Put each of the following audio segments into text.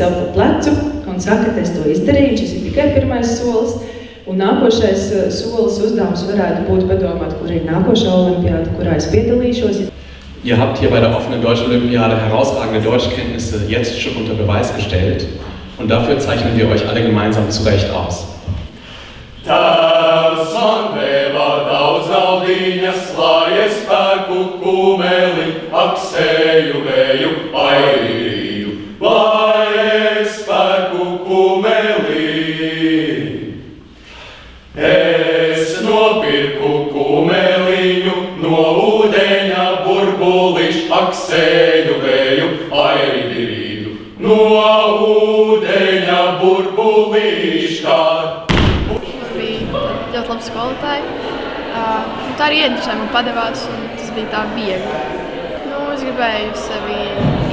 sev pa plecu un saka, es to izdarīju, šis ir tikai pirmais solis. Un nākošais solis uzdevums varētu būt padomāt, kur ir nākošā olimpiāda, kurā es piedalīšos. Ihr habt hier bei der offenen Deutsch-Olympiade herausragende Deutschkenntnisse jetzt schon unter Beweis gestellt und dafür zeichnen wir euch alle gemeinsam zu Recht aus. Tēvs man deva daudz naudiņas, lai es spēku kumeli, aksēju vēju airīju, lai es spēku kumeli. Es nopirku kumeliņu no ūdeņa burbuliš, aksēju vēju airīju, no ūdeņa burbuliškā. Ļoti labi skolotāji. Tā arī ieinteresēja man padevās, un tas bija tā viegli. Es gribēju sevi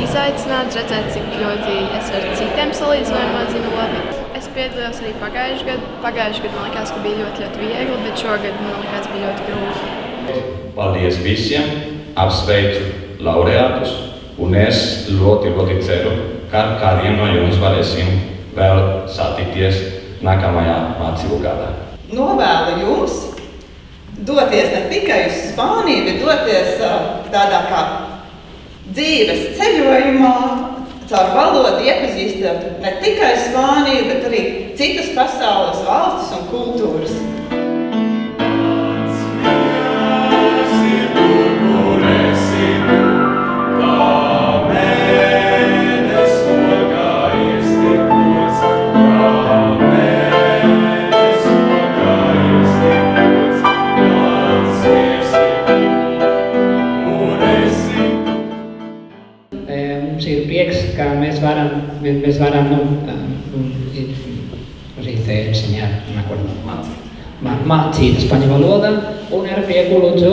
izaicināt, redzēt, cik ļoti es ar citiem salīdzinājumā zinu labi. Es piedalījos arī pagājušajā gadā. Pagājušajā gadā man likās, ka bija ļoti viegli, bet šogad man likās, bija ļoti grūti. Paldies visiem, apsveicu laureātus, un es ļoti ceru, ka kādiem no jums varēsim vēl satikties nākamajā mācību gadā. Novēlu jums doties ne tikai uz Spāniju, bet doties tādā kā dzīves ceļojumā, caur valodu iepazīstot ne tikai Spāniju, bet arī citas pasaules valstis un kultūras. Mums ir prieks, ka mēs varam mācīt spaņu valodā, un ar prieku lūdzu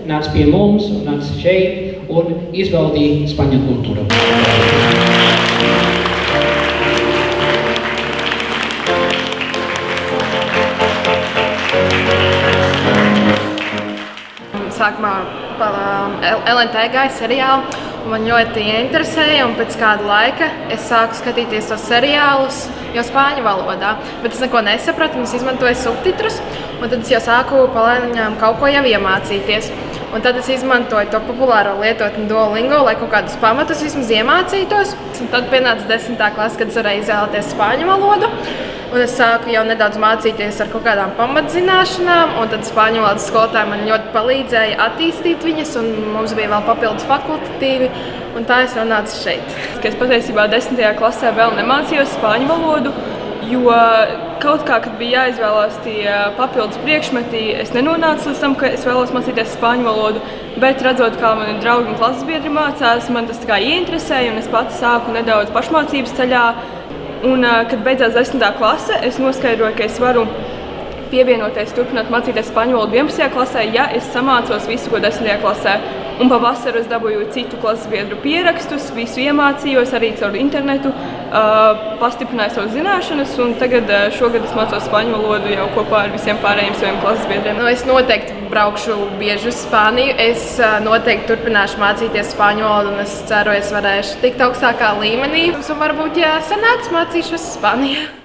nāc pie mums un nāc šeit un izbaudī spaņu kultūru. Sākumā LNT gāja seriālu, un man ļoti interesēja, un pēc kāda laika es sāku skatīties tos seriālus jau spāņu valodā, bet es neko nesapratu, un es izmantoju subtitrus, un tad es jau sāku palēnām kaut ko jau iemācīties. Un tad es izmantoju to populāro lietotni Duolingo, lai kaut kādus pamatus vismaz iemācītos. Un tad pienāca 10. klase, kad es varēju izvēlēties spāņu valodu. Un es sāku jau nedaudz mācīties ar kaut kādām pamatzināšanām, un tad spāņu valodas skolotāji man ļoti palīdzēja attīstīt viņas, un mums bija vēl papildus fakultatīvi, un tā es nonācu šeit. Es patiesībā 10. klasē vēl nemācījos spāņu valodu, jo kaut kā, kad bija jāizvēlās tie papildus priekšmeti, es nenonācu līdz tam, ka es vēlos mācīties spāņu valodu, bet redzot, kā mani draugi un klases biedri mācās, man tas tā kā ieinteresēja, un es pati sāku nedaudz pašmācības ceļā. Un, kad beidzās 10. klase, es noskaidroju, ka es varu pievienoties, turpināt mācīties spāņu valodu 11. klasē, ja es samācos visu, ko 10. klasē. Un pavasaru es dabūju citu klases biedru pierakstus, visu iemācījos arī caur internetu, pastiprināju savas zināšanas, un tagad šogad es mācos spāņu valodu jau kopā ar visiem pārējiem saviem klases biedriem. Es noteikti braukšu bieži uz Spāniju, es noteikti turpināšu mācīties spāņu valodu, un es ceru, es varēšu tikt augstākā līmenī, un varbūt, ja sanāks, mācīšos Spānijā.